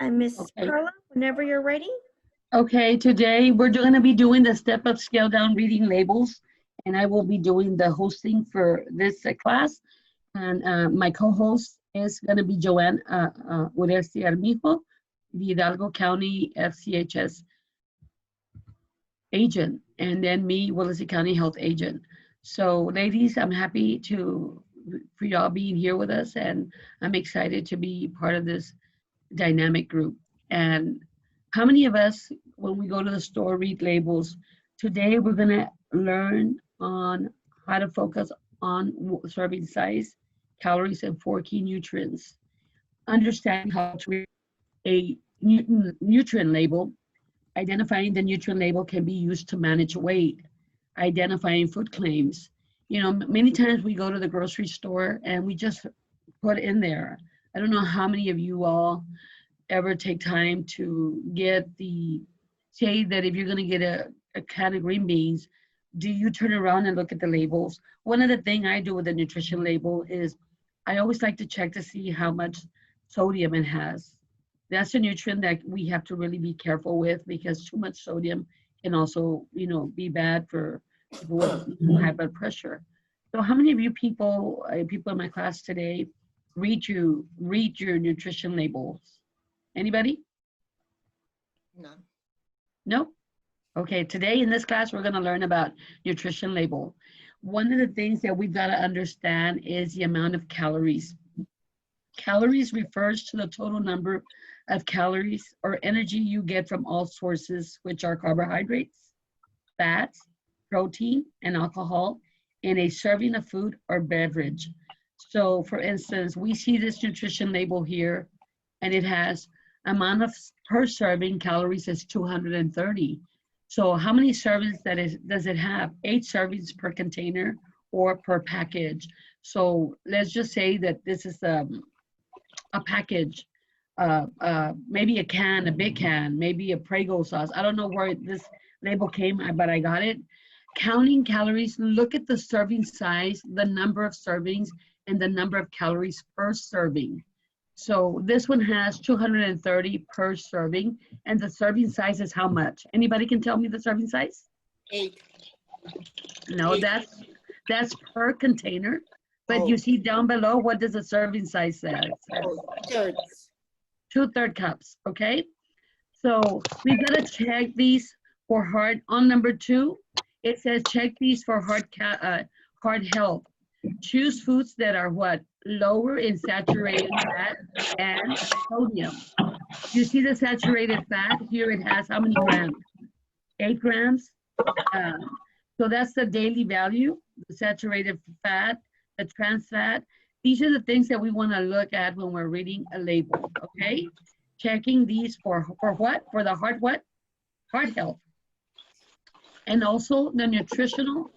And Miss Okay. Perla, whenever you're ready. Okay, today we're going to be doing the step up, scale down reading labels, and I will be doing the hosting for this class. And my co-host is going to be Joanne Uresti Armijo, the Hidalgo County FCHS agent, and then me, Willacy County Health agent. So, ladies, I'm happy for y'all being here with us, and I'm excited to be part of this dynamic group. And how many of us, when we go to the store, read labels? Today, we're going to learn on how to focus on serving size, calories, and 4 key nutrients. Understanding how to read a nutrient label. Identifying the nutrient label can be used to manage weight. Identifying food claims. You know, many times we go to the grocery store and we just put in there. I don't know how many of you all ever take time to get say that if you're going to get a can of green beans, do you turn around and look at the labels? One of the things I do with the nutrition label is I always like to check to see how much sodium it has. That's a nutrient that we have to really be careful with because too much sodium can also, be bad for people with high blood pressure. So how many of you people in my class today, read your nutrition labels? Anybody? No. No? Okay, today in this class, we're going to learn about nutrition label. One of the things that we've got to understand is the amount of calories. Calories refers to the total number of calories or energy you get from all sources, which are carbohydrates, fats, protein, and alcohol in a serving of food or beverage. So for instance, we see this nutrition label here, and it has amount of per serving calories is 230. So how many servings does it have? 8 servings per container or per package. So let's just say that this is a package, maybe a can, a big can, maybe a Prego sauce. I don't know where this label came, but I got it. Counting calories, look at the serving size, the number of servings, and the number of calories per serving. So this one has 230 per serving, and the serving size is how much? Anybody can tell me the serving size? 8. No, 8. that's per container. But you see down below, what does the serving size say? Thirds. 2/3 cups, okay? So we gotta check these for heart. On number 2, it says check these for heart health. Choose foods that are what? Lower in saturated fat and sodium. You see the saturated fat here, it has how many grams? 8 grams. So that's the daily value, the saturated fat, the trans fat. These are the things that we want to look at when we're reading a label, okay? Checking these for what? For the heart what? Heart health. And also the nutritional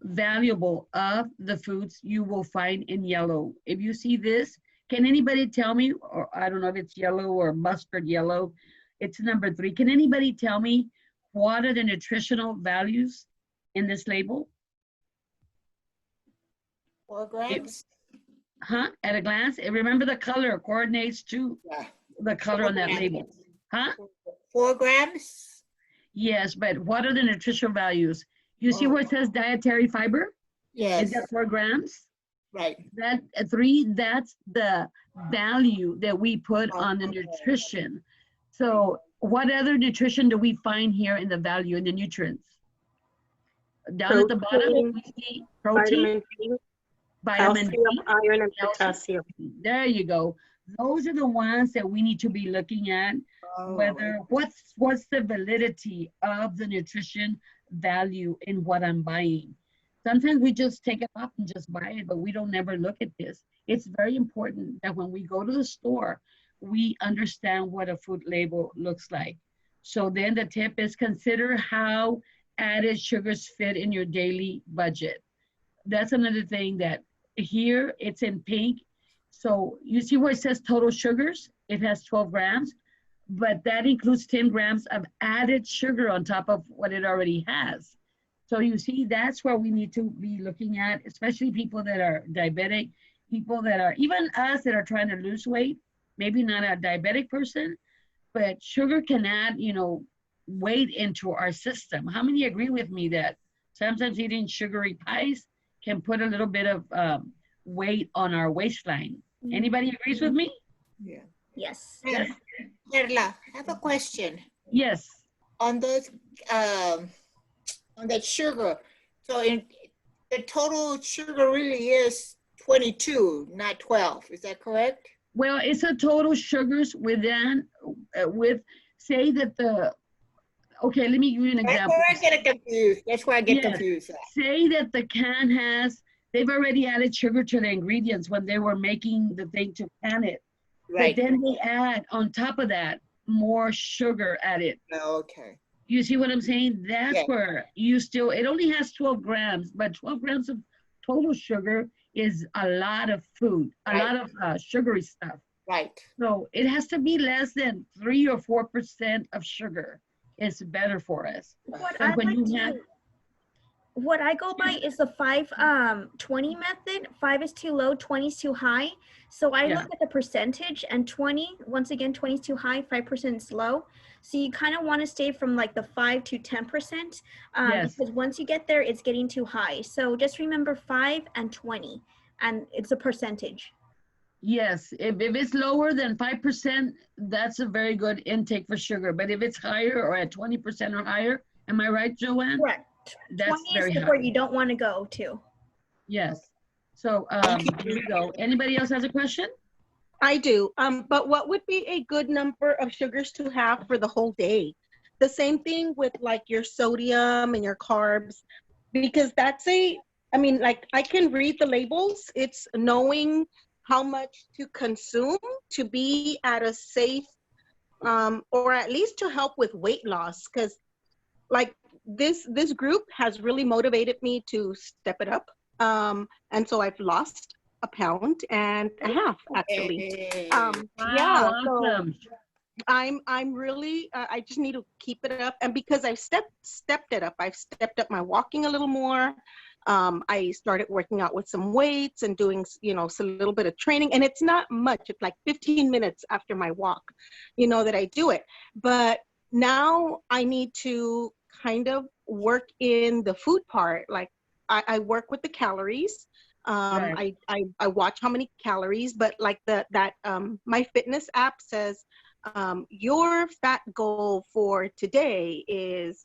valuable of the foods you will find in yellow. If you see this, can anybody tell me, or I don't know if it's yellow or mustard yellow, it's number 3. Can anybody tell me what are the nutritional values in this label? 4 grams. At a glance, remember the color coordinates to the color on that label. 4 grams. Yes, but what are the nutritional values? You see where it says dietary fiber? Yes. Is that 4 grams? Right. That 3, that's the value that we put on the nutrition. So what other nutrition do we find here in the value in the nutrients? Down at the bottom, we see protein, vitamin D, iron, and calcium. potassium. There you go. Those are the ones that we need to be looking at. Whether what's the validity of the nutrition value in what I'm buying. Sometimes we just take it off and just buy it, but we don't ever look at this. It's very important that when we go to the store, we understand what a food label looks like. So then the tip is consider how added sugars fit in your daily budget. That's another thing that here it's in pink. So you see where it says total sugars? It has 12 grams, but that includes 10 grams of added sugar on top of what it already has. So you see, that's where we need to be looking at, especially people that are diabetic, people that are, even us that are trying to lose weight, maybe not a diabetic person, but sugar can add, weight into our system. How many agree with me that sometimes eating sugary pies can put a little bit of weight on our waistline? Anybody agrees with me? Yeah. Yes. Yes. Perla, I have a question Yes. on those, on that sugar. So the total sugar really is 22, not 12. Is that correct? Well, it's a total sugars with, say that okay, let me give you an That's example. where I get confused. That's where I get Yes. confused. Say that the can they've already added sugar to the ingredients when they were making the thing to can it. Right. But then they add on top of that more sugar added. Okay. You see what I'm saying? That's Yeah. where it only has 12 grams, but 12 grams of total sugar is a lot of food, a Right. lot of sugary stuff. Right. So it has to be less than 3 or 4% of sugar. It's better for us. What Like I when like you to, have, what I go by is the 5-20 method. 5 is too low, 20 is too high. So I Yeah. look at the percentage, and 20, once again, 20 is too high, 5% is low. So you kind of want to stay from like the 5 to 10%, Yes. because once you get there, it's getting too high. So just remember 5 and 20, and it's a percentage. Yes, if it's lower than 5%, that's a very good intake for sugar. But if it's higher or at 20% or higher, am I right, Joanne? Correct. That's 20 very is high. where you don't want to go to. Yes. So here we go. Anybody else has a question? I do. But what would be a good number of sugars to have for the whole day? The same thing with like your sodium and your carbs, because I mean, like I can read the labels. It's knowing how much to consume to be at a safe, or at least to help with weight loss. Because like this group has really motivated me to step it up. And so I've lost a pound and a half actually. Wow, Yeah, so awesome. I'm really I just need to keep it up, and because I've stepped it up, I've stepped up my walking a little more. I started working out with some weights and doing a little bit of training, and it's not much. It's like 15 minutes after my walk, that I do it. But now I need to kind of work in the food part. Like I work with the calories. Right. I watch how many calories, but like my fitness app says, your fat goal for today is,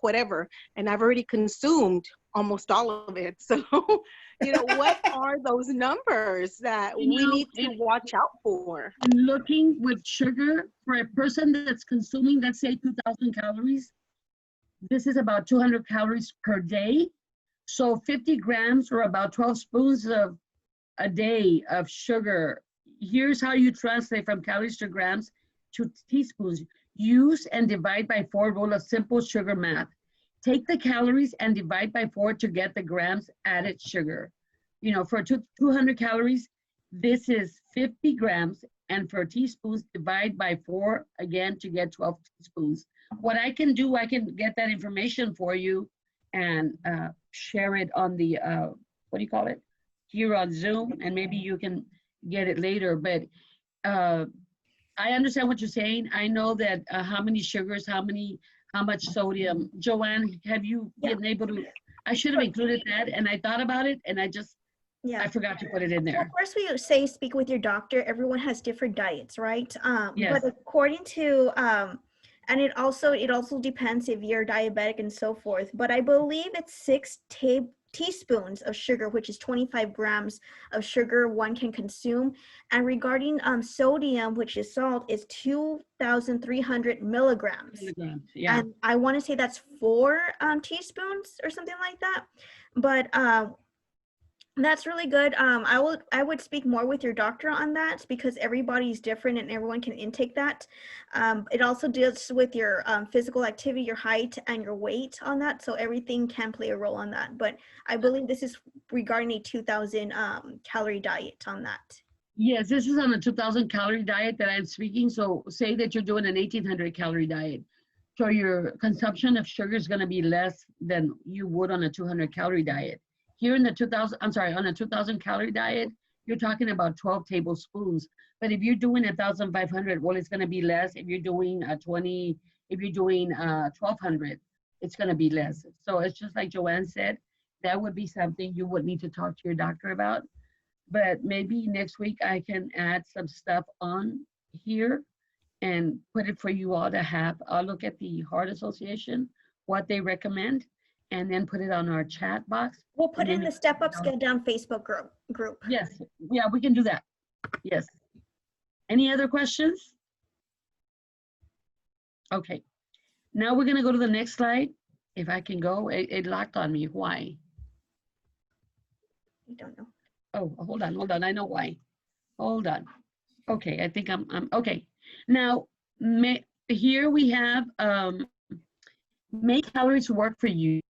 whatever. And I've already consumed almost all of it. So, what are those numbers that we need to watch out for? Looking with sugar for a person that's consuming, let's say 2,000 calories, this is about 200 calories per day. So 50 grams or about 12 spoons of a day of sugar. Here's how you translate from calories to grams to teaspoons. Use and divide by 4 rule of simple sugar math. Take the calories and divide by 4 to get the grams added sugar. For 200 calories, this is 50 grams. And for teaspoons, divide by 4 again to get 12 teaspoons. What I can do, I can get that information for you and share it on the, what do you call it? Here on Zoom, and maybe you can get it later. But I understand what you're saying. I know that how many sugars, how much sodium. Joanne, have you been able to, I should have included that, and I thought about it, and I forgot to put it in Well, there. of course, we say speak with your doctor. Everyone has different diets, right? Yes. But according to, and it also depends if you're diabetic and so forth. But I believe it's 6 teaspoons of sugar, which is 25 grams of sugar one can consume. And regarding sodium, which is salt, is 2,300 milligrams. Yeah. And I want to say that's 4 teaspoons or something like that. But that's really good. I would speak more with your doctor on that because everybody's different and everyone can intake that. It also deals with your physical activity, your height, and your weight on that. So everything can play a role on that. But I believe this is regarding a 2,000 calorie diet on that. Yes, this is on a 2,000 calorie diet that I'm speaking. So say that you're doing an 1,800 calorie diet. So your consumption of sugar is going to be less than you would on a 200 calorie diet. Here in the on a 2,000 calorie diet, you're talking about 12 tablespoons. But if you're doing 1,500, well, it's going to be less. If you're doing 1,200, it's going to be less. So it's just like Joanne said, that would be something you would need to talk to your doctor about. But maybe next week I can add some stuff on here and put it for you all to have. I'll look at the Heart Association, what they recommend, and then put it on our chat box. We'll put And in then the Step Up you know- Scale Down Facebook group. Yes, yeah, we can do that. Yes. Any other questions? Okay. Now we're gonna go to the next slide. If I can go, it locked on me. Why? I don't know. Oh, hold on. I know why. Hold on. Okay, I think I'm okay. Now, here we have make calories work for you.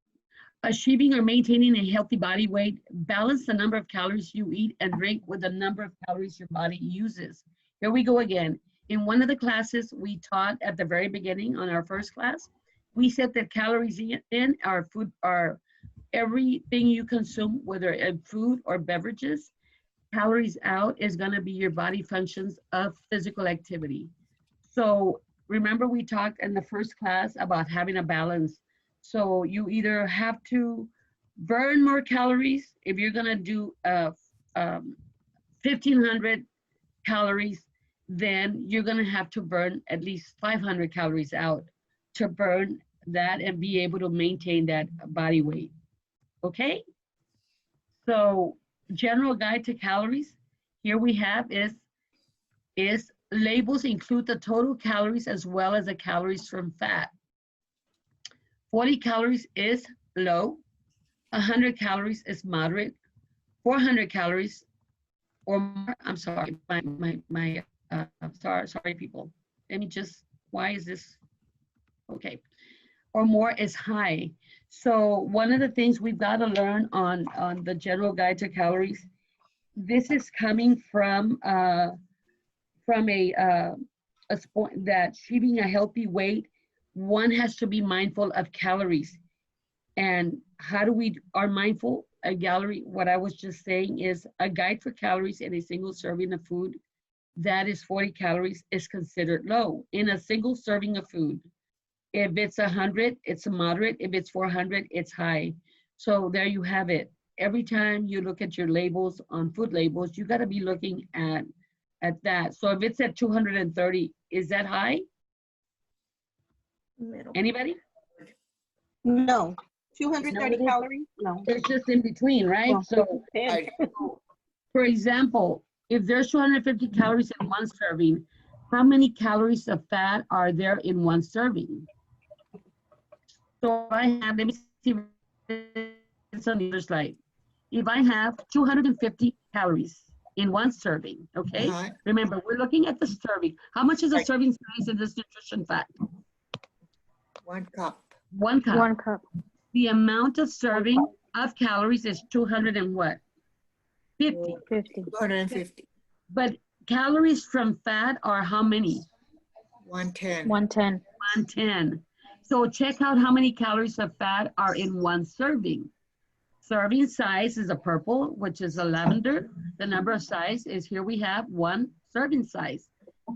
Achieving or maintaining a healthy body weight, balance the number of calories you eat and drink with the number of calories your body uses. Here we go again. In one of the classes we taught at the very beginning on our first class, we said that calories in our food are everything you consume, whether in food or beverages. Calories out is going to be your body functions of physical activity. So remember we talked in the first class about having a balance. So you either have to burn more calories if you're going to do 1,500 calories, then you're going to have to burn at least 500 calories out to burn that and be able to maintain that body weight. Okay? So general guide to calories, here we have is labels include the total calories as well as the calories from fat. 40 calories is low, 100 calories is moderate, 400 calories or more, I'm sorry, sorry people. Let me just, why is this, okay. Or more is high. So one of the things we've got to learn on the general guide to calories, this is coming from a sport that achieving a healthy weight, one has to be mindful of calories. And how do we are mindful? A gallery, what I was just saying is a guide for calories in a single serving of food that is 40 calories is considered low in a single serving of food. If it's 100, it's a moderate. If it's 400, it's high. So there you have it. Every time you look at your labels on food labels, you got to be looking at that. So if it's at 230, is that high? Middle. Anybody? No. 230 No. calories? No. It's just in between, right? Well, So, Right. for example, if there's 250 calories in one serving, how many calories of fat are there in one serving? So if I have, let me see if it's on the other slide. If I have 250 calories in one serving, okay? Uh-huh. Remember, we're looking at the serving. How much is a Right. serving size in this nutrition fact? 1 cup. 1 cup. 1 cup. The amount of serving of calories is 200 and what? 50. 50. 250. But calories from fat are how many? 110. 110. 110. So check out how many calories of fat are in one serving. Serving size is a purple, which is a lavender. The number of size is here we have 1 serving size.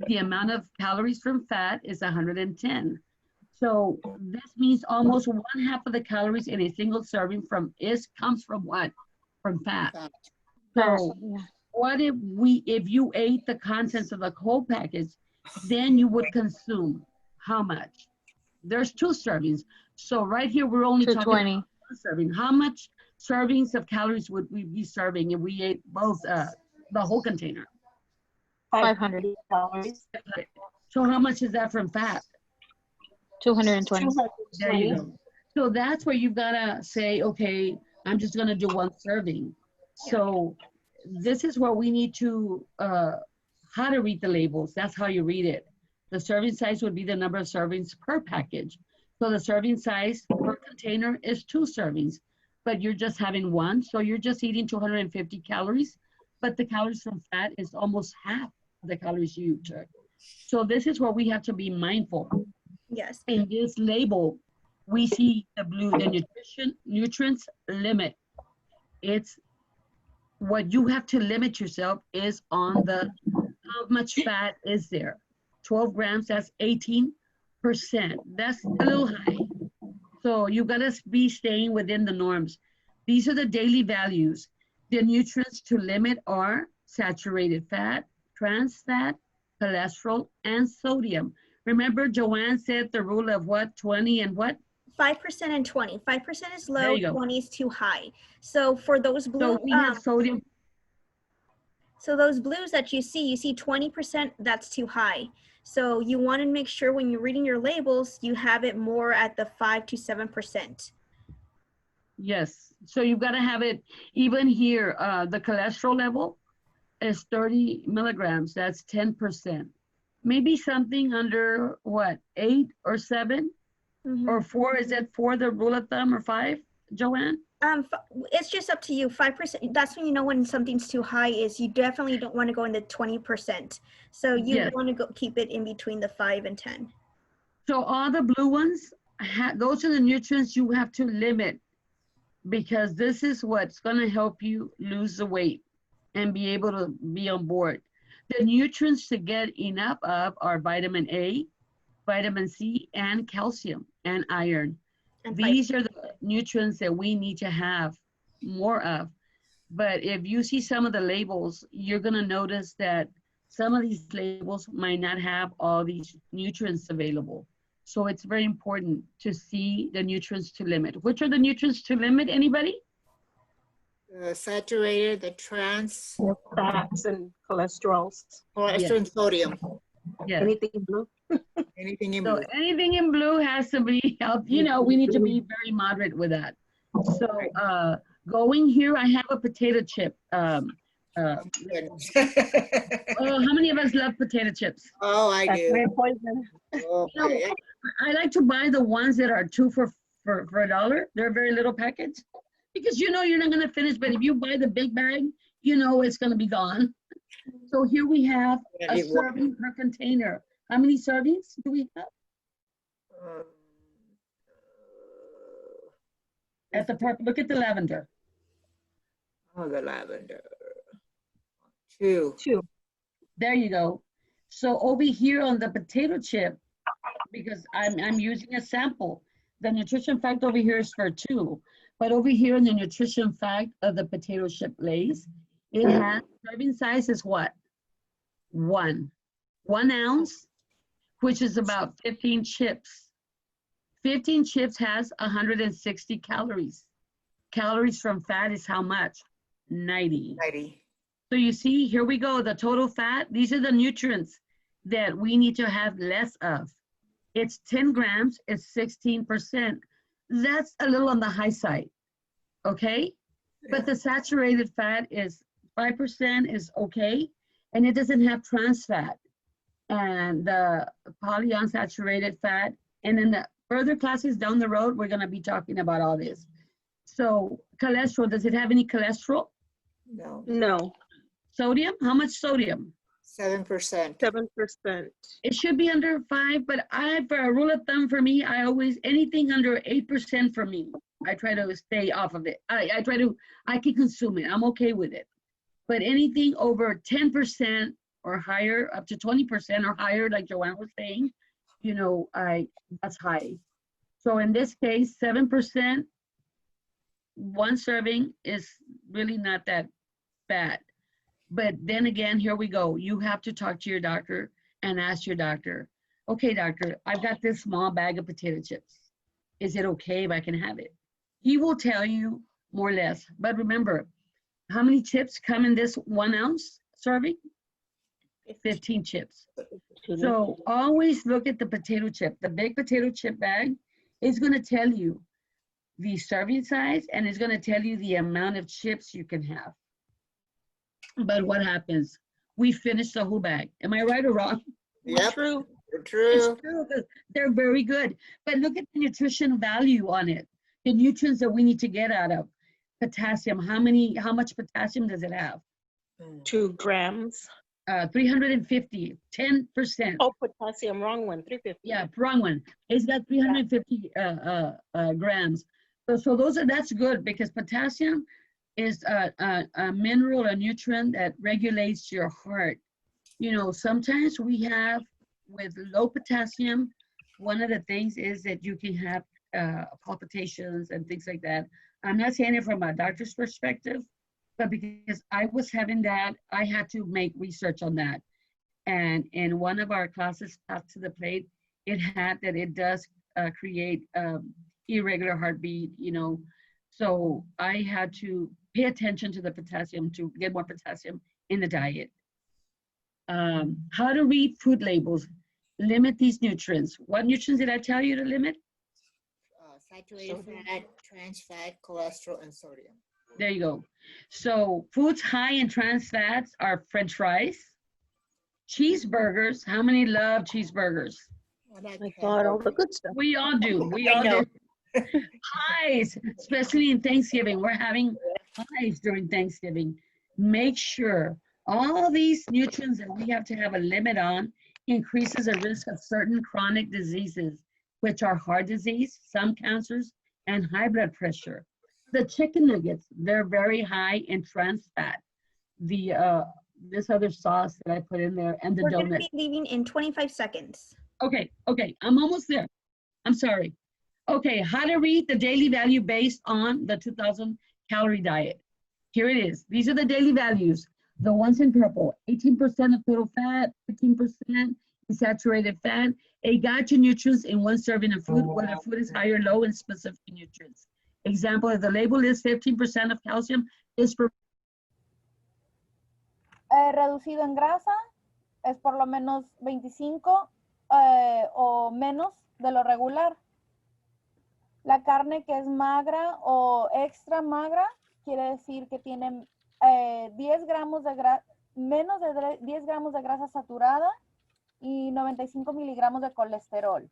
The amount of calories from fat is 110. So this means almost 1/2 of the calories in a single serving comes from what? From fat. Fat. So Yeah. what if you ate the contents of the whole package, then you would consume how much? There's 2 servings. So right here, we're only talking about 220. 1 serving. How much servings of calories would we be serving if we ate both the whole container? 500. calories. So how much is that from fat? 220. There you go. So that's where you've got to say, okay, I'm just going to do 1 serving. So this is where we need to, how to read the labels. That's how you read it. The serving size would be the number of servings per package. So the serving size per container is 2 servings, but you're just having 1. So you're just eating 250 calories, but the calories from fat is almost half of the calories you took. So this is where we have to be mindful. Yes. In this label, we see the blue, the nutrients limit. It's what you have to limit yourself is on the how much fat is there. 12 grams, that's 18%. That's a little high. So you gotta be staying within the norms. These are the daily values. The nutrients to limit are saturated fat, trans fat, cholesterol, and sodium. Remember, Joanne said the rule of what, 20 and what? 5% and 20. 5% is There low, you go. 20 is too high. So for those blue, So we have sodium. so those blues that you see 20%, that's too high. So you want to make sure when you're reading your labels, you have it more at the 5 to 7%. Yes. So you've got to have it even here. The cholesterol level is 30 milligrams. That's 10%. Maybe something under what, 8 or 7 Mhm. or 4? Is that 4 the rule of thumb, or 5, Joanne? It's just up to you. 5%. That's when you know when something's too high. Is you definitely don't want to go in the 20%. So you Yes. want to go keep it in between the 5 and 10. So all the blue ones, those are the nutrients you have to limit, because this is what's going to help you lose the weight and be able to be on board. The nutrients to get enough of are vitamin A, vitamin C, and calcium and iron. And These are the nutrients that we need to have more of. But if you see some of the labels, you're going to notice that some of these labels might not have all these nutrients available. So it's very important to see the nutrients to limit. Which are the nutrients to limit, anybody? Saturated, the trans, Fats and cholesterols, cholesterol, and sodium. Yes. anything blue. Anything in So blue. anything in blue has to be healthy. You know, we need to be very moderate with that. So going here, I have a potato chip. Goodness. Oh, how many of us love potato chips? Oh, I That's do. very poison. Oh, You know, I like to buy the ones that are 2 for $1. They're a very little package, because you know you're not gonna finish, but if you buy the big bag, you know it's gonna be gone. So here we have a serving per container. How many servings do we have? At the purple, look at the lavender. Oh, the lavender. 2. 2. There you go. So over here on the potato chip, because I'm using a sample, the nutrition fact over here is for 2. But over here in the nutrition fact of the potato chip Lay's, it has serving size is what? 1 ounce, which is about 15 chips. 15 chips has 160 calories. Calories from fat is how much? 90. 90. So you see, here we go, the total fat. These are the nutrients that we need to have less of. It's 10 grams, it's 16%. That's a little on the high side, okay? But the saturated fat is 5% is okay, and it doesn't have trans fat. And the polyunsaturated fat, and then the further classes down the road, we're gonna be talking about all this. So cholesterol, does it have any cholesterol? No. No, Sodium, how much sodium? 7%. 7%. It should be under 5, but for a rule of thumb for me, I always, anything under 8% for me, I try to stay off of it. I can consume it, I'm okay with it. But anything over 10% or higher, up to 20% or higher, like Joanne was saying, you know, that's high. So in this case, 7%, 1 serving is really not that bad. But then again, here we go. You have to talk to your doctor and ask your doctor, okay, doctor, I've got this small bag of potato chips. Is it okay if I can have it? He will tell you more or less. But remember, how many chips come in this 1 ounce serving? 15 chips. So always look at the potato chip. The big potato chip bag is going to tell you the serving size, and it's going to tell you the amount of chips you can have. But what happens? We finish the whole bag. Am I right or wrong? Yep. True. True. It's true, because they're very good. But look at the nutrition value on it. The nutrients that we need to get out of potassium. How much potassium does it have? 2 grams. 350, 10%. Oh, potassium, wrong one, 350. Yeah, wrong one. It's got 350 grams. So that's good, because potassium is a mineral, a nutrient that regulates your heart. You know, sometimes we have with low potassium, one of the things is that you can have palpitations and things like that. I'm not saying it from a doctor's perspective, but because I was having that, I had to make research on that. And in one of our classes, Path to the Plate, it had that it does create irregular heartbeat, you know. So I had to pay attention to the potassium to get more potassium in the diet. How to read food labels. Limit these nutrients. What nutrients did I tell you to limit? Saturated fat, trans fat, cholesterol, and sodium. There you go. So foods high in trans fats are French fries, cheeseburgers. How many love cheeseburgers? I thought all the good stuff. We all do. We I all know. do. Pies, especially in Thanksgiving. We're having pies during Thanksgiving. Make sure all these nutrients that we have to have a limit on increases the risk of certain chronic diseases, which are heart disease, some cancers, and high blood pressure. The chicken nuggets, they're very high in trans fat. The this other sauce that I put in there, and the We're going to donut. be leaving in 25 seconds. Okay, I'm almost there. I'm sorry. Okay, how to read the daily value based on the 2,000 calorie diet. Here it is. These are the daily values. The ones in purple, 18% of total fat, 15% saturated fat. It got your nutrients in one serving of food, whether food is high or low in specific nutrients. Example, if the label is 15% of calcium, is for reducido en grasa es por lo menos 25 o menos de lo regular. La carne que es magra o extra magra quiere decir que tiene 10 gramos de menos de 10 gramos de grasa saturada y 95 miligramos de colesterol.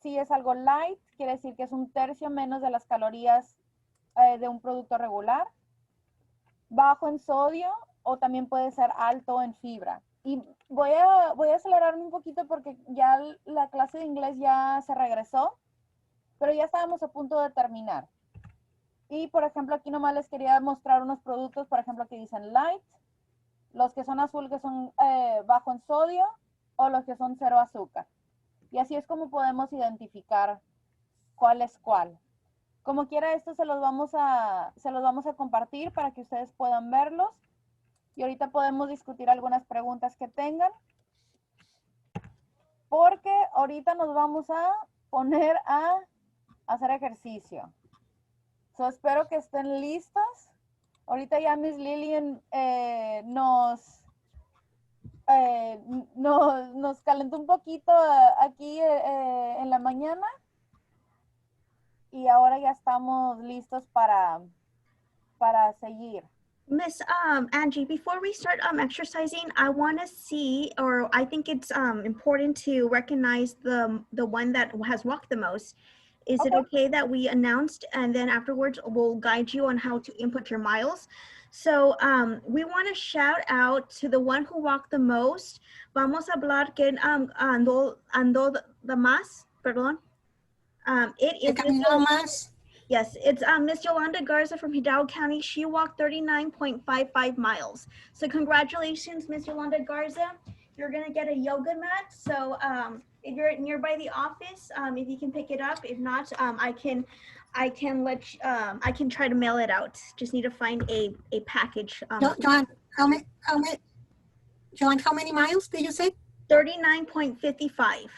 Si es algo light, quiere decir que es un tercio menos de las calorías de un producto regular, bajo en sodio o también puede ser alto en fibra. Y voy a acelerarme un poquito porque ya la clase de inglés ya se regresó, pero ya estábamos a punto de terminar. Y por ejemplo, aquí nomás les quería mostrar unos productos, por ejemplo, que dicen light, los que son azul que son bajo en sodio o los que son cero azúcar. Y así es como podemos identificar cuál es cuál. Como quiera, esto se los vamos a compartir para que ustedes puedan verlos. Y ahorita podemos discutir algunas preguntas que tengan. Porque ahorita nos vamos a poner a hacer ejercicio. So, espero que estén listos. Ahorita ya Miss Lillian nos calentó un poquito aquí en la mañana. Y ahora ya estamos listos para seguir. Miss Angie, before we start exercising, I want to see, or I think it's important to recognize the one that has walked the most. Is it okay that we announced and then afterwards we'll guide you on how to input your miles? So we want to shout out to the one who walked the most. Vamos a hablar que andó de más, perdón. It is yes, it's Miss Yolanda Garza from Hidalgo County. She walked 39.55 miles. So congratulations, Miss Yolanda Garza. You're gonna get a yoga mat. So if you're nearby the office, if you can pick it up. If not, I can try to mail it out. Just need to find a package. Joanne, how many miles did you say? 39.55.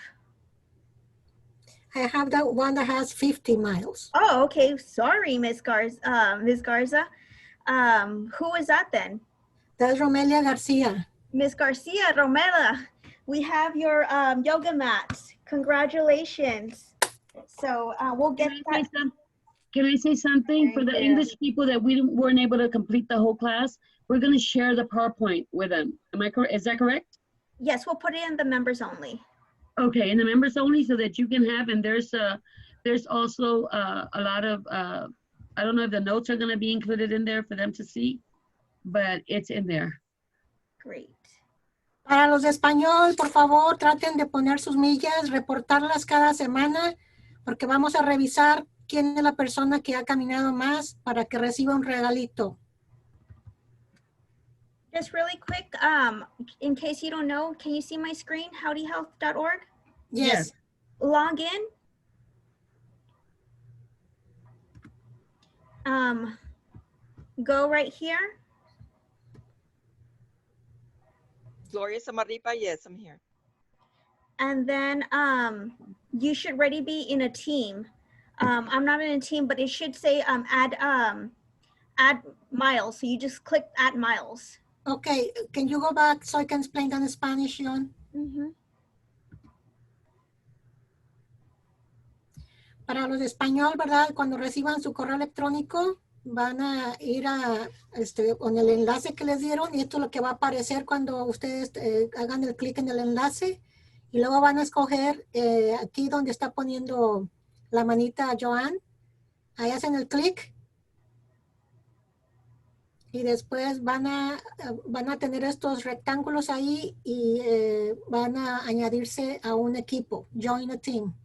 I have that one that has 50 miles. Oh, okay. Sorry, Miss Garza. Who is that then? That's Romelia Garcia. Miss Garcia, Romela, we have your yoga mat. Congratulations. So we'll get that. Can I say something? For the English people that we weren't able to complete the whole class, we're going to share the PowerPoint with them. Am I correct? Is that correct? Yes, we'll put it in the members only. Okay, in the members only, so that you can have, and there's also a lot of, I don't know if the notes are going to be included in there for them to see, but it's in there. Great. Para los de español, por favor, traten de poner sus millas, reportarlas cada semana, porque vamos a revisar quién es la persona que ha caminado más para que reciba un regalito. Just really quick, in case you don't know, can you see my screen, howdyhealth.org? Yes. Log in. Go right here. Gloria Samarripa, yes, I'm here. And then you should already be in a team. I'm not in a team, but it should say add Miles. So you just click add Miles. Okay, can you go back so I can explain that in Spanish, John? Para los de español, ¿verdad? Cuando reciban su correo electrónico, van a ir a con el enlace que les dieron y esto es lo que va a aparecer cuando ustedes hagan el clic en el enlace y luego van a escoger aquí donde está poniendo la manita Joan, ahí hacen el clic y después van a tener estos rectángulos ahí y van a añadirse a un equipo, join a team.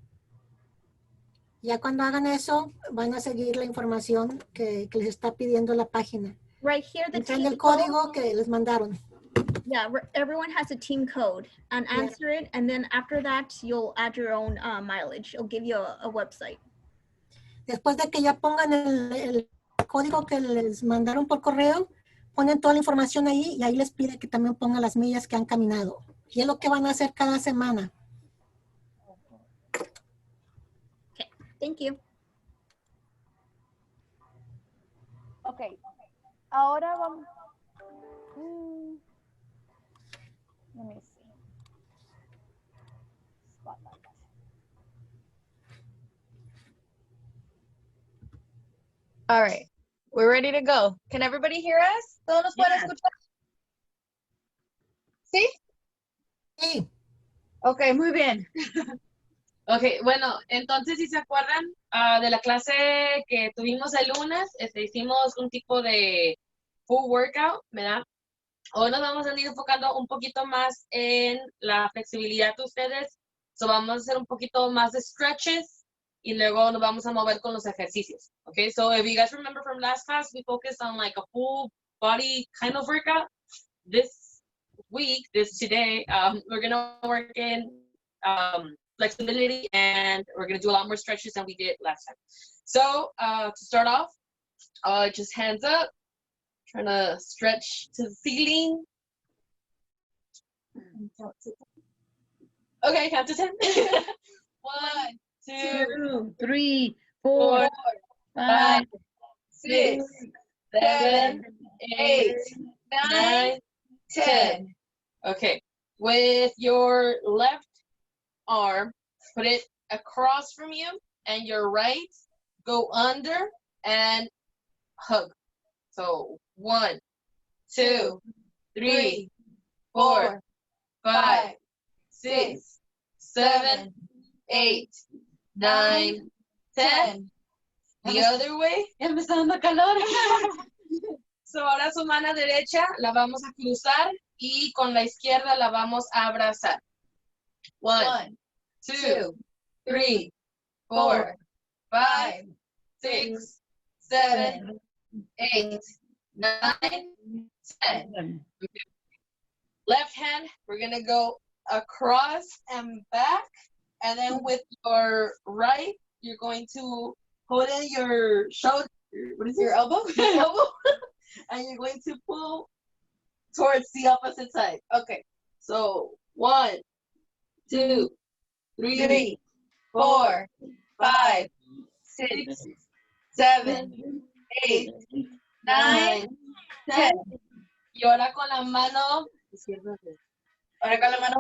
Ya cuando hagan eso, van a seguir la información que les está pidiendo la página. Right here, the Entran team el código code. que les mandaron. Yeah, everyone has a team code and Yeah. answer it. And then after that, you'll add your own mileage. It'll give you a website. Después de que ya pongan el código que les mandaron por correo, ponen toda la información ahí y ahí les pide que también pongan las millas que han caminado. Y es lo que van a hacer cada semana. Thank you. Ok. Ahora vamos. Let me see. Spotlight. All right, we're ready to go. Can everybody hear us? ¿Todos nos pueden Yes. escuchar? ¿Sí? Sí, Ok, muy bien. Ok, bueno, entonces si se acuerdan de la clase que tuvimos el lunes, hicimos un tipo de full workout, ¿verdad? Hoy nos vamos a ir enfocando un poquito más en la flexibilidad de ustedes. So vamos a hacer un poquito más de stretches y luego nos vamos a mover con los ejercicios. Okay, so if you guys remember from last class, we focused on like a full body kind of workout. This week, today, we're gonna work in flexibility and we're gonna do a lot more stretches than we did last time. So to start off, just hands up, trying to stretch to the ceiling. Okay, count to 10. 1, 2, 2, 3, 4, 5, 6, 7, 8, 9, 10. Okay, with your left arm, put it across from you, and your right, go under and hug. So 1, 2, 3, 4, 5, 6, 7, 8, 9, 10. The other way. Ya me está dando calor. So ahora su mano derecha la vamos a cruzar y con la izquierda la vamos a abrazar. 1, 2, 3, 4, 5, 6, 7, 8, 9, 10. Left hand, we're gonna go across and back, and then with your right, you're going to put in your shoulder, what is your elbow? Elbow. And you're going to pull towards the opposite side. Okay, so 1, 2, 3, 4, 5, 6, 7, 8, 9, 10. Y ahora con la mano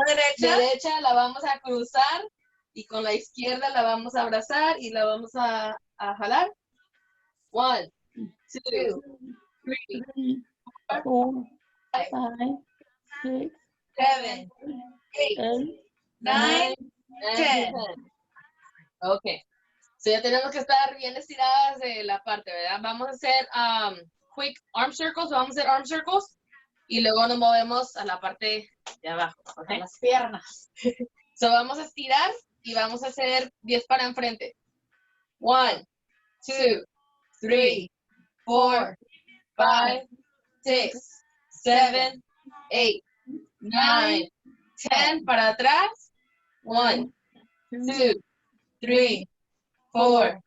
derecha la vamos a cruzar y con la izquierda la vamos a abrazar y la vamos a jalar. 1, 2, 3, 4, 5, 5, 6, 7, 8, 9, 10. Okay. So ya tenemos que estar bien estiradas de la parte, ¿verdad? Vamos a hacer quick arm circles, y luego nos movemos a la parte de abajo, ¿ok? Las piernas. So vamos a estirar y vamos a hacer 10 para enfrente. 1, 2, 3, 4, 5, 6, 7, 8, 9, 10. Para atrás. 1, 2, 3, 4,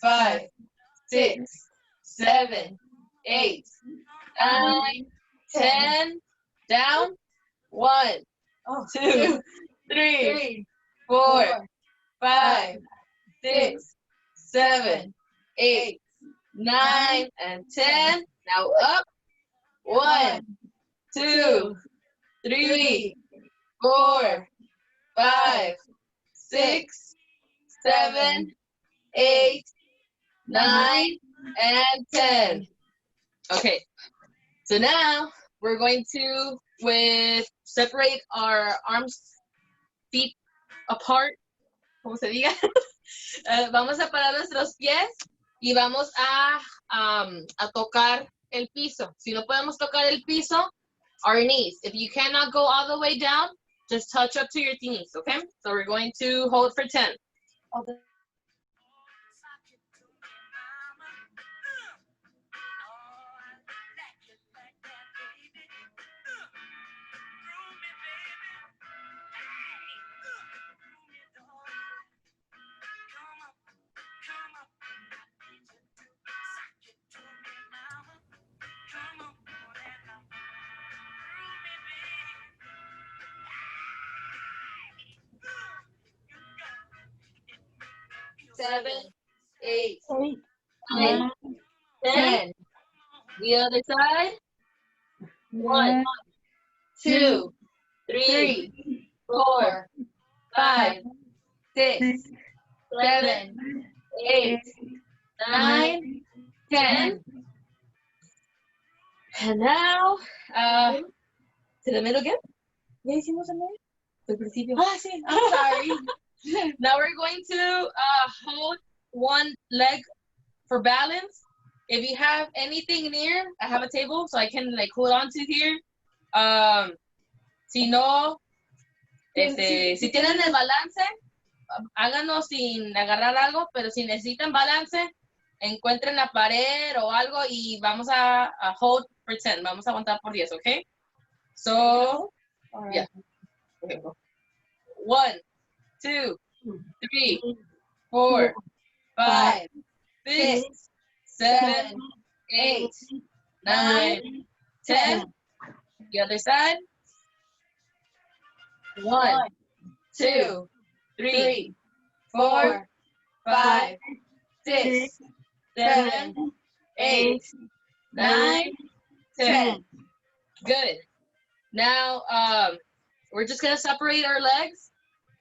5, 6, 7, 8, 9, 10. Down. 1, 2, 3, 4, 5, 6, 7, 8, 9, and 10. Now up. 1, 2, 3, 4, 5, 6, 7, 8, 9, and 10. Okay, so now we're going to separate our arms, feet apart, como se diga. Vamos a separar nuestros pies y vamos a tocar el piso. Si no podemos tocar el piso, our knees. If you cannot go all the way down, just touch up to your knees, okay? So we're going to hold for 10. Okay. Seven, 8, 9, 10. The other side. 1, 2, 3, 4, 5, 6, 7, 8, 9, 10. And now, to the middle again. ¿Ya hicimos el medio? Al principio. Ah, sí. I'm sorry. Now we're going to hold one leg for balance. If you have anything near, I have a table so I can like hold on to here. Si no, si tienen el balance, háganlo sin agarrar algo, pero si necesitan balance, encuentren la pared o algo y vamos a hold for 10. Vamos a aguantar por 10, okay? So, yeah. Okay, go. 1, 2, 3, 4, 5, 6, 7, 8, 9, 10. The other side. 1, 2, 3, 4, 5, 6, 7, 8, 9, 10. Good. Now, we're just gonna separate our legs,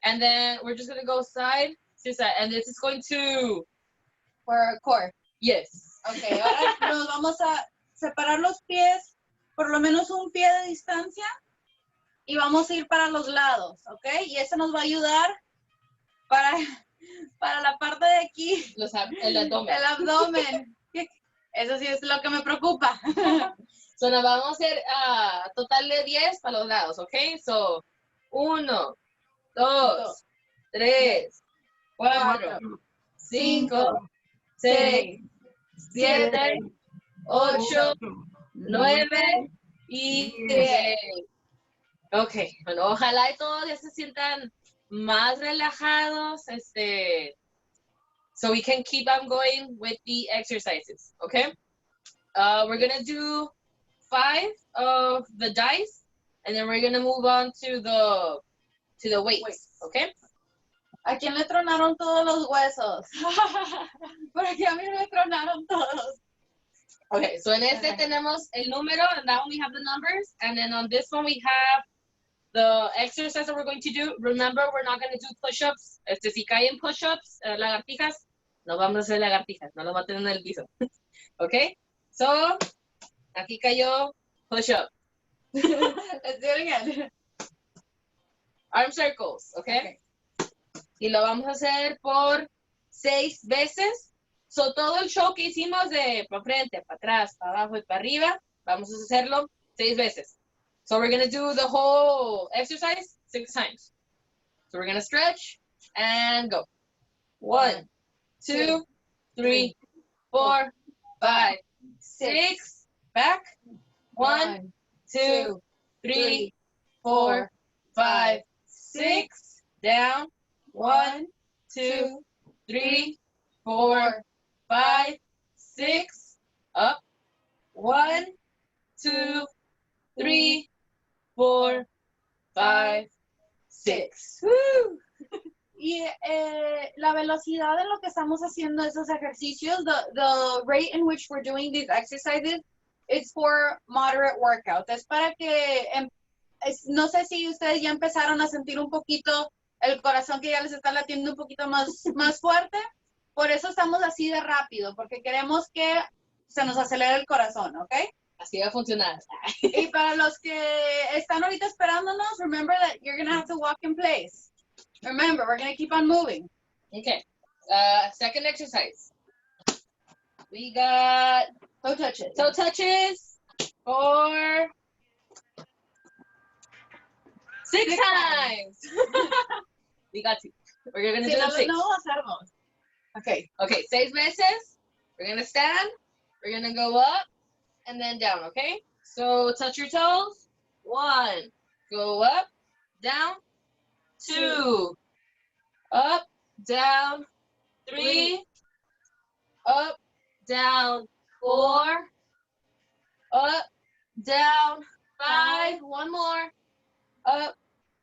and then we're just gonna go side to side, and this is going to For our core. yes. Okay, ahora nos vamos a separar los pies por lo menos un pie de distancia y vamos a ir para los lados, ¿ok? Y eso nos va a ayudar para la parte de aquí. El abdomen. El abdomen. Eso sí es lo que me preocupa. So, nos vamos a hacer total de 10 para los lados, ¿ok? So, 1, 2, 3, 4, 5, 6, 7, 8, 9 y 10. Ok, bueno, ojalá y todos ya se sientan más relajados, so we can keep on going with the exercises, okay? We're gonna do 5 of the dice, and then we're gonna move on to the weights, okay? ¿A quién le tronaron todos los huesos? Porque a mí me tronaron todos. Okay, so en este tenemos el número, and that one we have the numbers, and then on this one we have the exercise that we're going to do. Remember, we're not going to do push-ups. Si caen push-ups, lagartijas, no vamos a hacer lagartijas, no lo va a tener en el piso. Okay, so aquí cayó push-up. Let's do it again. Arm circles, okay? Y lo vamos a hacer por 6 veces. So, todo el show que hicimos de para frente, para atrás, para abajo y para arriba, vamos a hacerlo 6 veces. So, we're going to do the whole exercise 6 times. So, we're going to stretch and go. 1, 2, 3, 4, 5, 6. Back. 1, 2, 3, 4, 5, 6. Down. 1, 2, 3, 4, 5, 6. Up. 1, 2, 3, 4, 5, 6. Woo! Y la velocidad en lo que estamos haciendo esos ejercicios, the rate in which we're doing these exercises, is for moderate workouts. Es para que, no sé si ustedes ya empezaron a sentir un poquito el corazón que ya les está latiendo un poquito más fuerte. Por eso estamos así de rápido, porque queremos que se nos acelere el corazón, ¿ok? Así va a funcionar. Y para los que están ahorita esperándonos, remember that you're going to have to walk in place. Remember, we're going to keep on moving. Okay. Second exercise. We got Toe touches. toe touches for 6 times. We got 2. We're going to do them 6. No vamos a hacer dos. Okay. Okay, 6 veces. We're going to stand. We're going to go up and then down, okay? So touch your toes. 1. Go up, down. 2. Up, down. 3. Up, down. 4. Up, down. 5. One more. Up,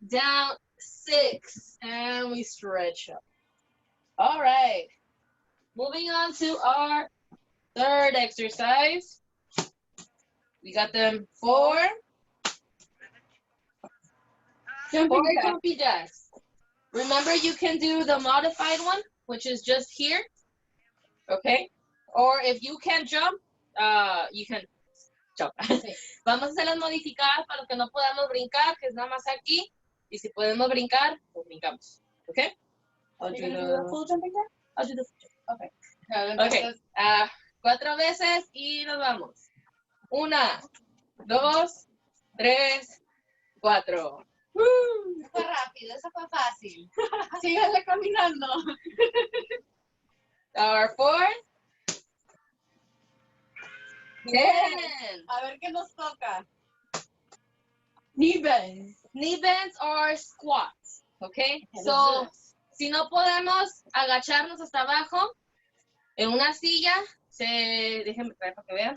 down. 6. And we stretch up. All right. Moving on to our third exercise. We got them 4 jumping jacks. Remember, you can do the modified one, which is just here. Okay? Or if you can jump, you can jump. Vamos a hacer las modificadas para los que no podemos brincar, que es nada más aquí. Y si podemos brincar, pues brincamos. Okay? I'll do the full jumping jack? I'll do the Okay. Okay. 4 veces y nos vamos. 1, 2, 3, 4. Fue rápido, eso fue fácil. Síganle caminando. Our fourth. 10. A ver qué nos toca. Knee bends. Knee bends or squats. Okay? So, si no podemos agacharnos hasta abajo en una silla, déjenme traer para que vean.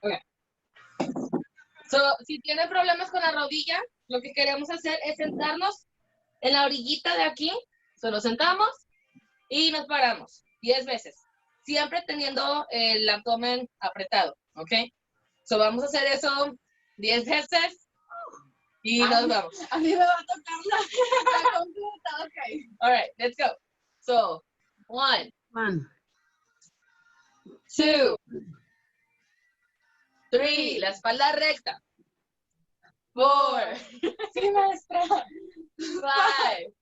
Okay. So, si tienen problemas con la rodilla, lo que queremos hacer es sentarnos en la orillita de aquí. So, nos sentamos y nos paramos 10 veces. Siempre teniendo el abdomen apretado, ¿ok? So, vamos a hacer eso 10 veces y nos vamos. A mí me va a tocar la completa, ok. All right, let's go. So, 1, 2, 3, la espalda recta. 4, Sí, maestra. 5,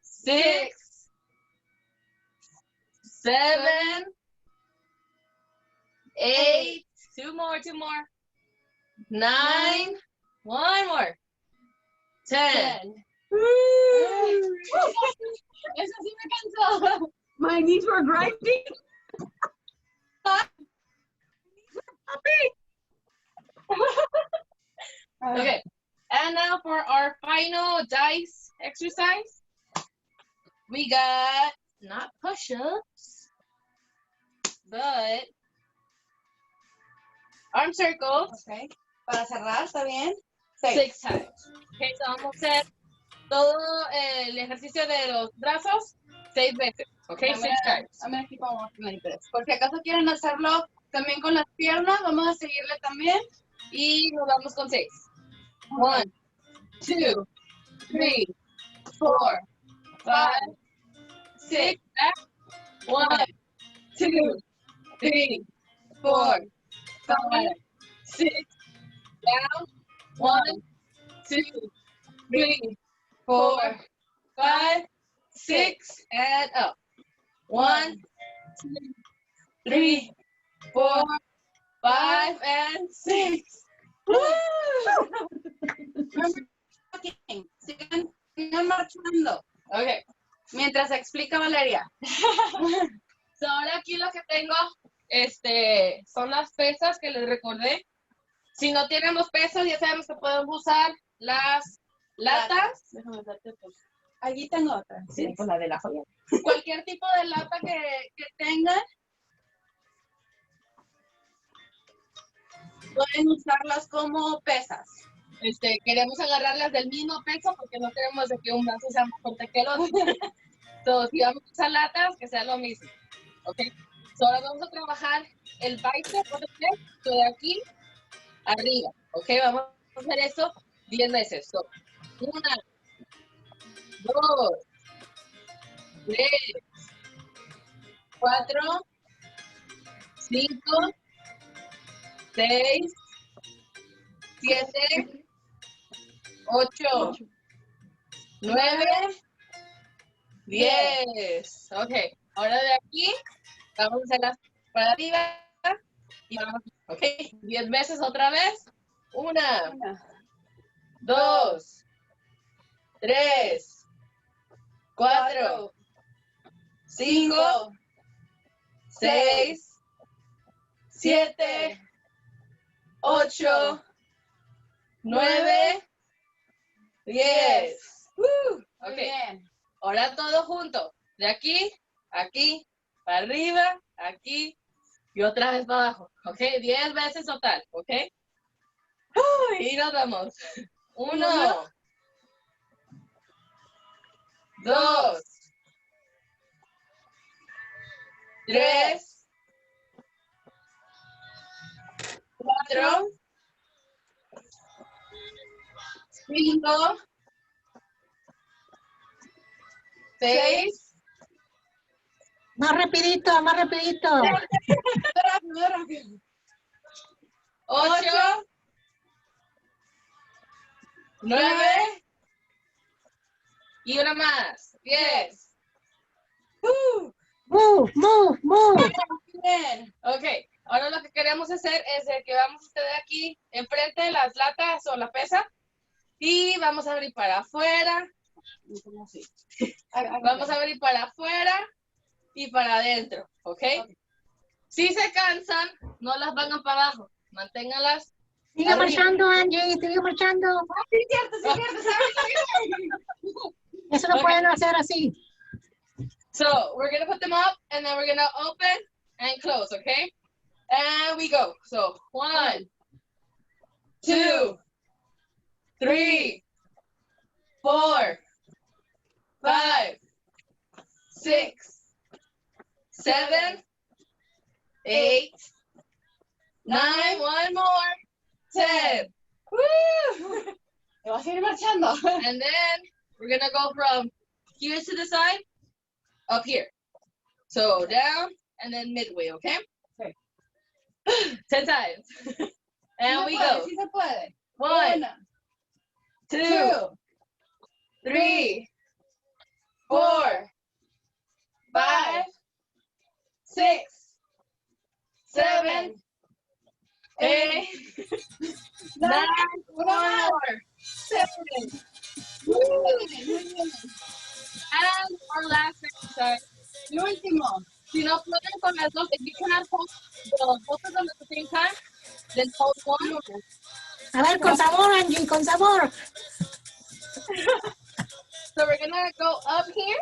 6, 7, 8, 2 more, 9, 1 more, 10. Eso sí me cansó. My knees were grinding. Okay, and now for our final dice exercise, we got not push-ups, but arm circles. Okay. Para cerrar, ¿está bien? 6 times. Okay, so vamos a hacer todo el ejercicio de los brazos 6 veces. Okay, 6 times. I'm gonna keep on walking like this. Por si acaso quieren hacerlo también con las piernas, vamos a seguirle también. Y nos vamos con 6. 1, 2, 3, 4, 5, 6. 1, 2, 3, 4, 5, 6. Down. 1, 2, 3, 4, 5, 6, and up. 1, 2, 3, 4, 5, and 6. Remember, sigan marchando. Ok. Mientras explica Valeria. So, ahora aquí lo que tengo, son las pesas que les recordé. Si no tenemos pesas, ya sabemos que podemos usar las latas. Déjame darte pues. Allí tengo otra. Sí, pues la de la joya. Cualquier tipo de lata que tengan, pueden usarlas como pesas. Queremos agarrarlas del mismo peso porque no queremos de que un brazo sea más fuerte que el otro. Entonces, si vamos a usar latas, que sea lo mismo. ¿Ok? So, ahora vamos a trabajar el bíceps, de aquí arriba. ¿Ok? Vamos a hacer eso 10 veces. So, 1, 2, 3, 4, 5, 6, 7, 8, 9, 10. Ok, ahora de aquí vamos a hacer las para arriba y vamos. Ok, 10 veces otra vez. 1, 2, 3, 4, 5, 6, 7, 8, 9, 10. Muy Ok, bien. ahora todo junto. De aquí, aquí, para arriba, aquí y otra vez para abajo. Ok, 10 veces total. Ok. Y nos vamos. 1, 2, 3, 4, 5, 6, Más rapidito, más rapidito. Rápido. 8, 9 y una más. 10. Move, move, move. Bien. Ok, ahora lo que queremos hacer es de que vamos a estar aquí enfrente de las latas o la pesa y vamos a abrir para afuera. Vamos a abrir para afuera y para adentro, ¿ok? Si se cansan, no las van para abajo, manténganlas. Sigue marchando, Angie, sigue marchando. Sí, es cierto, ¿sabes? Eso lo pueden hacer así. So we're gonna put them up and then we're gonna open and close, okay? And we go. So 1, 2, 3, 4, 5, 6, 7, 8, 9, one more, 10. Woo! Te vas a ir marchando. And then we're gonna go from here to the side, up here. So down and then midway, okay? Okay. 10 times. And we go. Sí se puede. 1, 2, 3, 4, 5, 6, 7, 8, 9, one more, 7. And our last exercise. Y último. Si no pueden con las dos, if you cannot hold both of them at the same time, then hold one. A ver, con sabor, Angie, con sabor. So we're gonna go up here,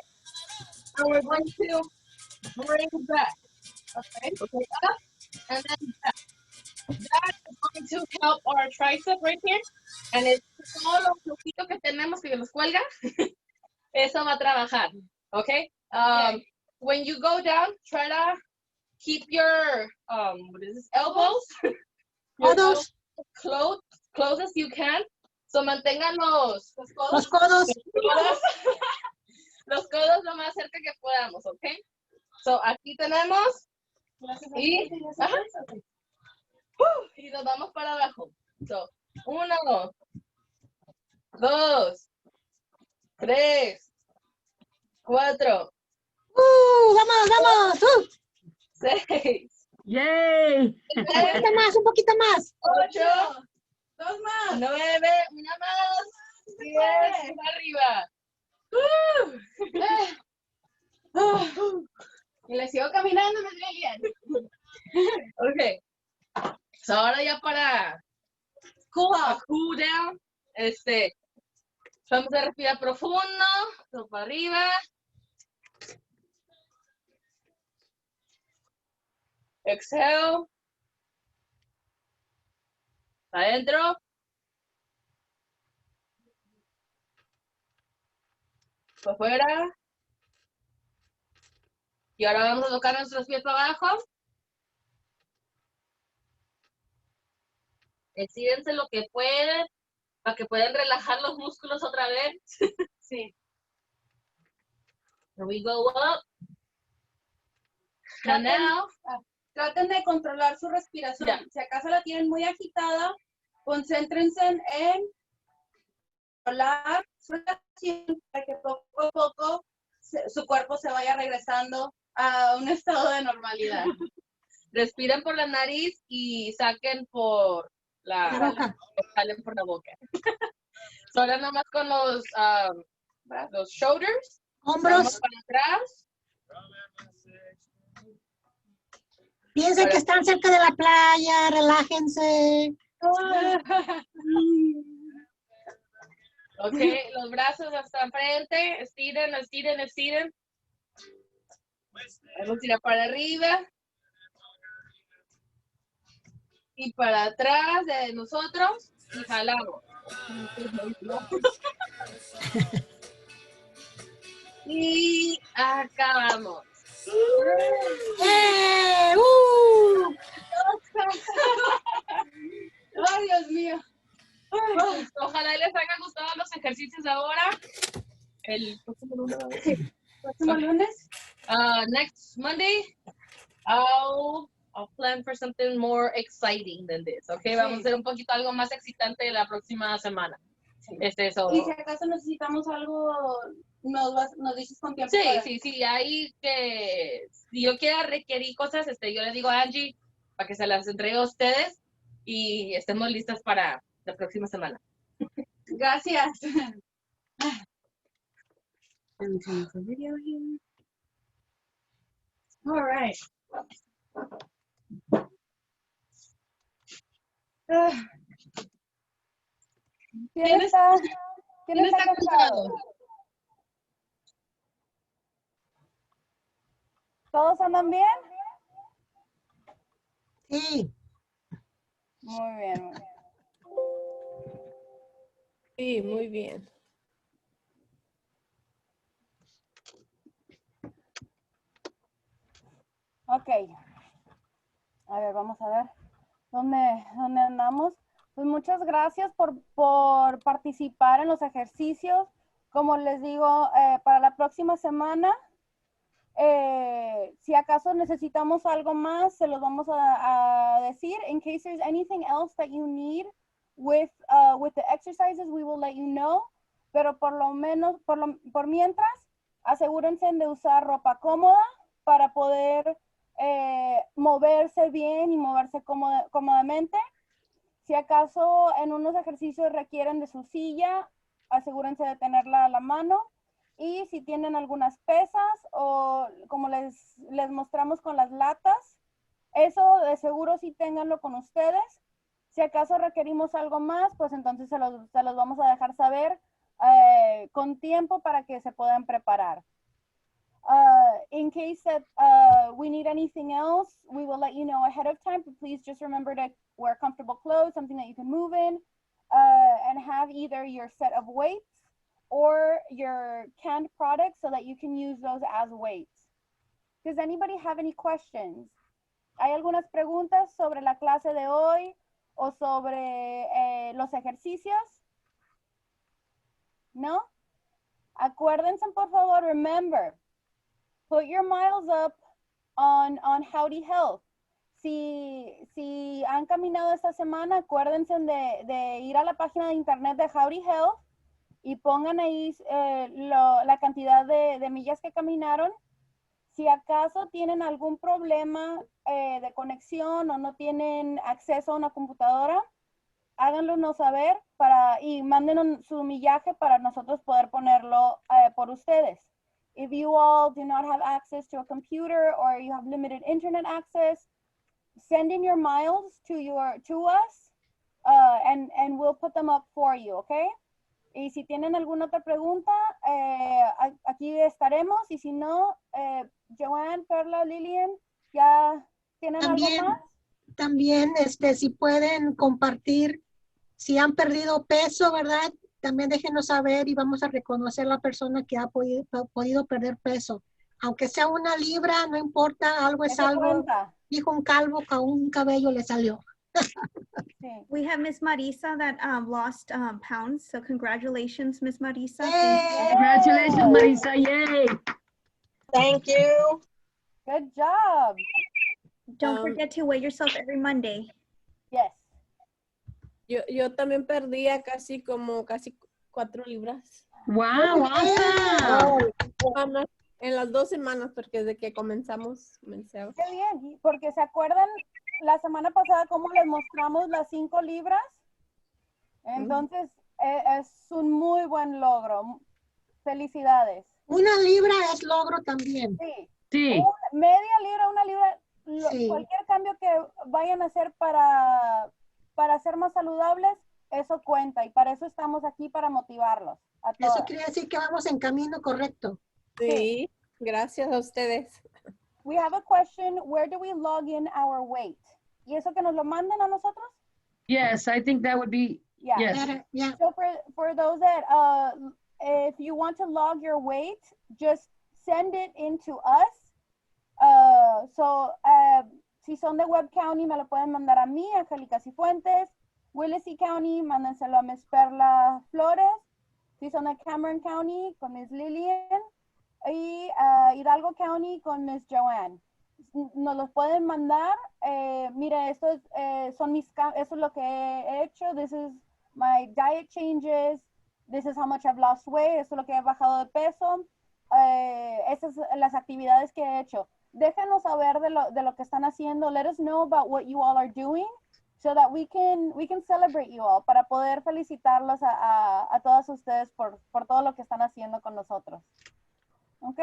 and we're going to bring it back. Okay, up, and then back. That is going to help our tricep right here, and it's todo lo flojito que tenemos que nos cuelga. Eso va a trabajar, okay? When you go down, try to keep your elbows Codos. close as you can. So mantengan los Los codos. los codos lo más cerca que podamos, ¿ok? So aquí tenemos y, y nos vamos para abajo. So 1, 2, 3, 4, Vamos, vamos. 6, Yay! Un poquito más, un poquito más. 8, 2 más. 9, una más, Yes, arriba. Y le sigo caminando, me duele bien. Ok. So ahora ya para cool down, vamos a respirar profundo, todo para arriba. Exhale. Adentro. Para afuera. Y ahora vamos a tocar nuestros pies para abajo. Estírense lo que pueden, para que puedan relajar los músculos otra vez. Sí. Here we go up. And now, Traten de controlar su respiración. Ya. Si acaso la tienen muy agitada, concéntrense en controlar su respiración para que poco a poco su cuerpo se vaya regresando a un estado de normalidad. respiren por la nariz y saquen por La boca. salen por la boca. So, ahora nada más con los shoulders. Hombros. Vamos para atrás. Piensen que están cerca de la playa, relájense. Ok, los brazos hasta enfrente. Estiren, estiren, estiren. Vamos a tirar para arriba. Y para atrás de nosotros. Y jalamos. Y acabamos. ¡Eh! Ay, Dios mío. Ojalá les haya gustado los ejercicios de ahora. El próximo lunes. Next Monday, I'll plan for something more exciting than this. Okay, vamos a hacer un poquito algo más excitante la próxima semana. Sí. So, Y si acaso necesitamos algo, nos dices con tiempo. sí, ahí que si yo quiera requerir cosas, yo le digo a Angie para que se las entregue a ustedes y estemos listas para la próxima semana. Gracias. All right. ¿Quién está cansado? ¿Todos andan bien? Sí. Muy bien. Sí, muy bien. Ok. A ver, vamos a ver. ¿Dónde andamos? Pues muchas gracias por participar en los ejercicios. Como les digo, para la próxima semana, si acaso necesitamos algo más, se los vamos a decir. In case there's anything else that you need with the exercises, we will let you know. Pero por lo menos, por mientras, asegúrense de usar ropa cómoda para poder moverse bien y moverse cómodamente. Si acaso en unos ejercicios requieren de su silla, asegúrense de tenerla a la mano. Y si tienen algunas pesas o como les mostramos con las latas, eso de seguro sí ténganlo con ustedes. Si acaso requerimos algo más, pues entonces se los vamos a dejar saber con tiempo para que se puedan preparar. In case that we need anything else, we will let you know ahead of time, but please just remember to wear comfortable clothes, something that you can move in, and have either your set of weights or your canned products so that you can use those as weights. Does anybody have any questions? ¿Hay algunas preguntas sobre la clase de hoy o sobre los ejercicios? ¿No? Acuérdense, por favor, remember, put your miles up on Howdy Health. Si han caminado esta semana, acuérdense de ir a la página de internet de Howdy Health y pongan ahí la cantidad de millas que caminaron. Si acaso tienen algún problema de conexión o no tienen acceso a una computadora, háganlo saber y mándenos su millaje para nosotros poder ponerlo por ustedes. If you all do not have access to a computer or you have limited internet access, send in your miles to us and we'll put them up for you, okay? Y si tienen alguna otra pregunta, aquí estaremos. Y si no, Joanne, Perla, Lillian, ¿ya tienen También, algo más? también, si pueden compartir, si han perdido peso, ¿verdad? También déjenos saber y vamos a reconocer a la persona que ha podido perder peso. Aunque sea 1 libra, no importa, algo es Eso algo. cuenta. Dijo un calvo que un cabello le salió. Sí. We have Miss Marisa that lost pounds. So congratulations, Miss Marisa. Yay! Congratulations, Marisa. Yay. Thank you. Good job. Don't forget to weigh yourself every Monday. Yes. Yo también perdía casi 4 libras. Wow, awesome. En las 2 semanas, porque desde que comenzamos. Qué bien, porque ¿se acuerdan la semana pasada cómo les mostramos las 5 libras? Entonces, es un muy buen logro. Felicidades. 1 libra es logro también. Sí. Sí. Media libra, 1 libra, Sí. cualquier cambio que vayan a hacer para ser más saludables, eso cuenta y para eso estamos aquí, para motivarlos a todos. Eso quiere decir que vamos en camino correcto. Sí, gracias a ustedes. We have a question, where do we log in our weight? ¿Y eso que nos lo manden a nosotros? Yes, I think that would be, Yeah. yes. Better, yeah. So for those that, if you want to log your weight, just send it into us. Si son de Webb County, me lo pueden mandar a mí, Angélica Cifuentes. Willacy County, mándenselo a Miss Perla Flores. Si son de Cameron County, con Miss Lillian. Y Hidalgo County, con Miss Joanne. Nos los pueden mandar. Mire, esto es lo que he hecho. This is my diet changes. This is how much I've lost weight. Esto es lo que he bajado de peso. Esas son las actividades que he hecho. Déjenos saber de lo que están haciendo. Let us know about what you all are doing so that we can celebrate you all, para poder felicitarlos a todas ustedes por todo lo que están haciendo con nosotros. ¿Ok?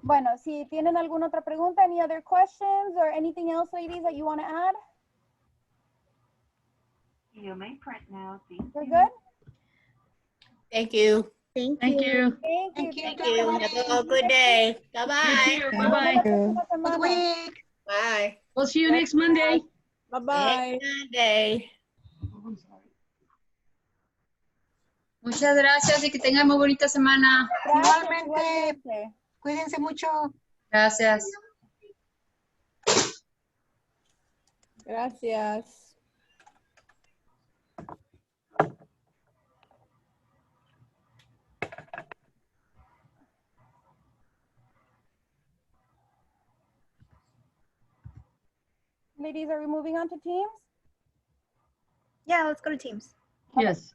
Bueno, si tienen alguna otra pregunta, any other questions or anything else, ladies, that you want to add? You may print now. We're good? Thank you. Thank Thank you. Thank you. Thank Thank you. Have a good day. Bye-bye. You too. Bye-bye. Good week. Bye. We'll see you next Monday. Bye-bye. Next Monday. Muchas gracias y que tengan muy bonita semana. Gracias, Igualmente. igualmente. Cuídense mucho. Gracias. Gracias. Ladies, are we moving on to Teams? Yeah, let's go to Teams. Yes.